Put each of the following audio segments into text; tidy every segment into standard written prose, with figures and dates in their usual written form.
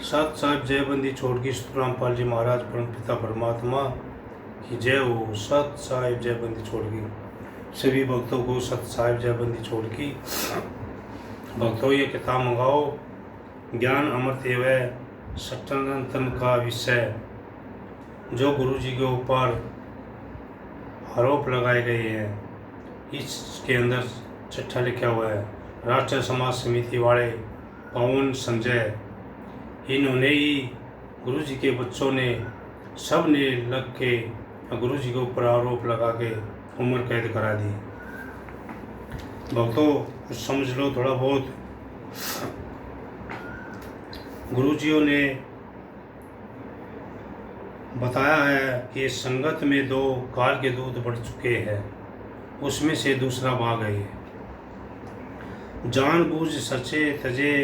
सत साहिब जयबंदी छोड़ की रामपाल जी महाराज परम पिता परमात्मा की जय हो। सत साहिब जयबंदी छोड़ की सभी भक्तों को सत साहिब जयबंदी छोड़ की भक्तों ये किताब मंगाओ। ज्ञान अमृत एवं सनातन का विषय जो गुरु जी के ऊपर आरोप लगाए गए हैं, इसके अंदर चिट्ठा लिखा हुआ है। राष्ट्रीय समाज समिति वाले पवन संजय, इन्होंने ही गुरु जी के बच्चों ने सब ने लग के गुरु जी के ऊपर आरोप लगा के उम्र कैद करा दी। भक्तों कुछ समझ लो थोड़ा बहुत। गुरु जियों ने बताया है कि संगत में 2 काल के दूध बढ़ चुके हैं, उसमें से दूसरा भाग है। जानबूझ सचे तजे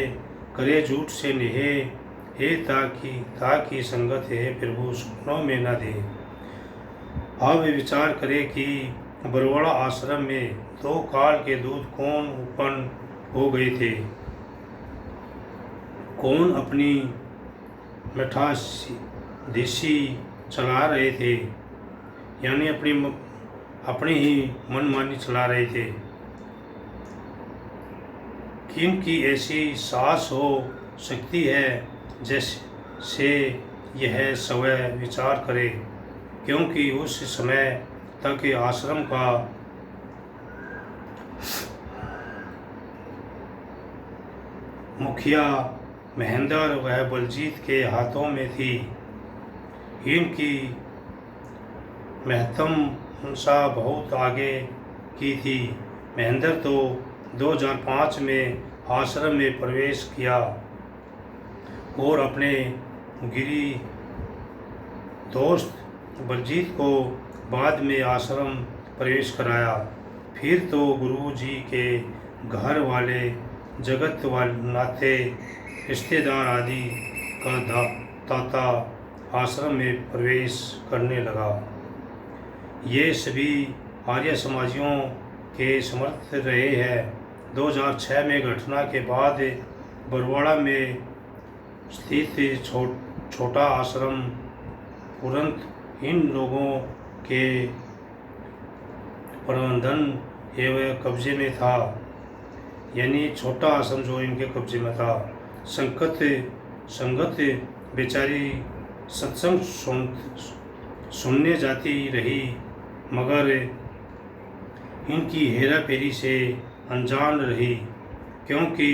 करे झूठ से नेहे, हे ताकि संगत है प्रभु स्वप्नों में न दे। अब विचार करे कि बरवाड़ा आश्रम में 2 काल के दूध कौन उत्पन्न हो गए थे, कौन अपनी मिठास देशी चला रहे थे, यानी अपनी ही मनमानी चला रहे थे। किनकी ऐसी साहस हो सकती है जैसे यह स्वयं विचार करे, क्योंकि उस समय तक आश्रम का मुखिया महेंद्र वह बलजीत के हाथों में थी। इनकी महत्ता बहुत आगे की थी। महेंद्र तो 2005 में आश्रम में प्रवेश किया और अपने गिरी दोस्त बलजीत को बाद में आश्रम प्रवेश कराया। फिर तो गुरु जी के घर वाले जगत वाले नाते रिश्तेदार आदि का ताता आश्रम में प्रवेश करने लगा। ये सभी आर्य समाजियों के समर्थ रहे हैं। 2006 में घटना के बाद बरवाड़ा में स्थित छोटा आश्रम तुरंत इन लोगों के प्रबंधन एवं कब्जे में था, यानी छोटा आश्रम जो इनके कब्जे में था। संगत बेचारी सत्संग सुनने जाती रही, मगर इनकी हेरा फेरी से अनजान रही, क्योंकि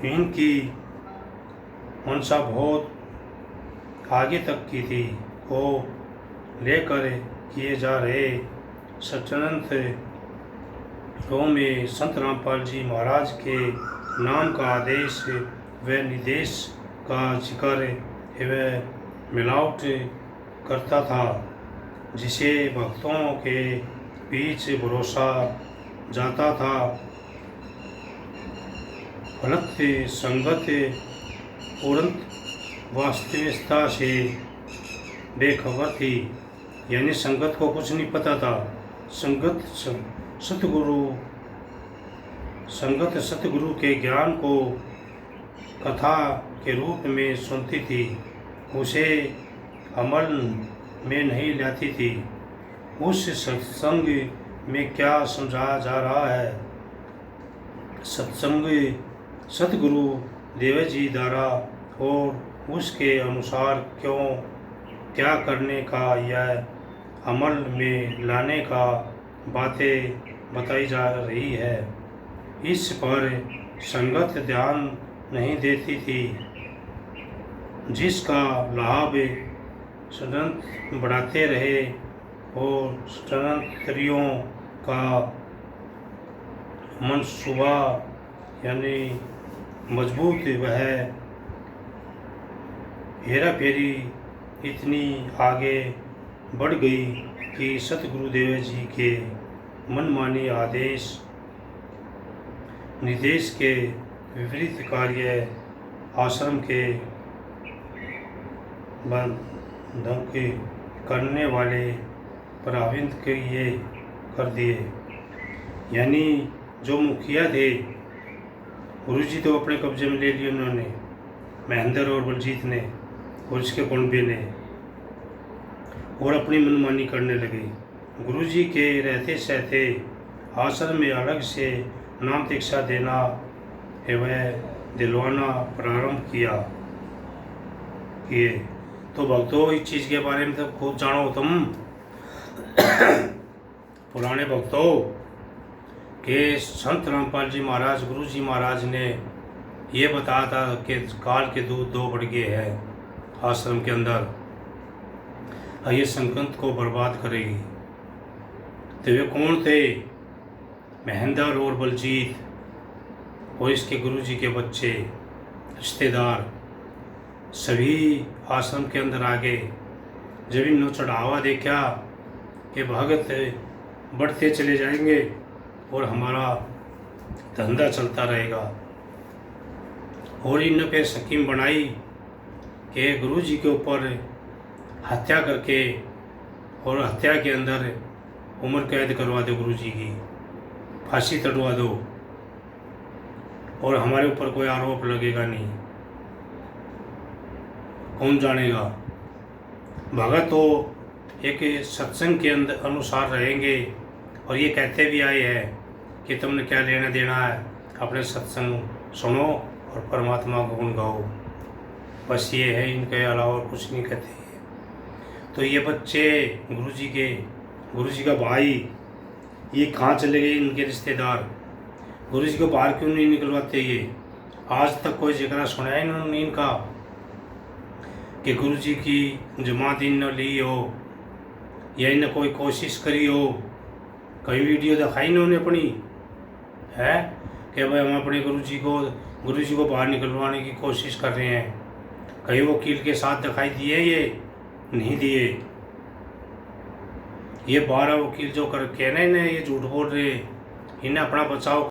इनकी मनसा बहुत आगे तक की थी। को लेकर किए जा रहे सच्चिदानंद में संत रामपाल जी महाराज के नाम का आदेश व निर्देश का जिक्र एवं मिलावट करता था, जिसे भक्तों के बीच भरोसा जाता था। फलत संगत तुरंत वास्तविकता से बेखबर थी, यानी संगत को कुछ नहीं पता था। संगत सतगुरु के ज्ञान को कथा के रूप में सुनती थी, उसे अमल में नहीं लाती थी। उस सत्संग में क्या समझाया जा रहा है, सत्संग सतगुरु देव जी द्वारा और उसके अनुसार क्या करने का या अमल में लाने का बातें बताई जा रही है। इस पर संगत ध्यान नहीं देती थी, जिसका लाभ सतत बढ़ाते रहे और सतरियों का मनसूबा यानी मजबूत वह हेरा फेरी इतनी आगे बढ़ गई कि सतगुरुदेव जी के मनमानी आदेश निर्देश के विपरीत कार्य आश्रम के बंधक करने वाले प्रभावित कर दिए। यानी जो मुखिया थे गुरुजी तो अपने कब्जे में ले लिए उन्होंने, महेंद्र और बलजीत ने और इसके कुंबे ने, और अपनी मनमानी करने लगे। गुरुजी के रहते सहते आश्रम में अलग से नाम दीक्षा देना एवं दिलवाना प्रारंभ किए। तो भक्तों, इस चीज़ के बारे में तो खूब जानो तुम पुराने भक्तों के संत रामपाल जी महाराज, गुरु जी महाराज ने ये बताया था कि काल के दूध दो बड़गे हैं आश्रम के अंदर, और ये संकंत को बर्बाद करेगी। तो वे कौन थे? महेंद्र और बलजीत और इसके गुरु जी के बच्चे, रिश्तेदार सभी आश्रम के अंदर आ गए। जब इन्होंने चढ़ावा देखा कि भगत बढ़ते चले जाएंगे और हमारा धंधा चलता रहेगा, और इन पे स्कीम बनाई कि गुरु जी के ऊपर हत्या करके और हत्या के अंदर उम्र कैद करवा दो, गुरु जी की फांसी तड़वा दो, और हमारे ऊपर कोई आरोप लगेगा नहीं। कौन जानेगा? भगत तो एक सत्संग के अंदर अनुसार रहेंगे, और ये कहते भी आए हैं कि तुमने क्या लेना देना है, अपने सत्संग सुनो और परमात्मा को गुण गाओ, बस ये है, इनके अलावा और कुछ नहीं कहते। तो ये बच्चे गुरु जी का भाई, ये कहाँ चले गए? इनके रिश्तेदार गुरु जी को बाहर क्यों नहीं निकलवाते? ये आज तक कोई जिक्र सुना है इन्होंने इनका कि गुरु जी की जमात इन न ली हो या इन्हें कोई कोशिश करी हो? कई वीडियो दिखाई इन्होंने अपनी है कि भाई हम अपने गुरु जी को बाहर निकलवाने की कोशिश कर रहे हैं। कई वकील के साथ दिखाई दिए? ये नहीं दिए। ये 12 वकील जो कर के ना इन्हें ये झूठ बोल रहे, इन्हें अपना बचाव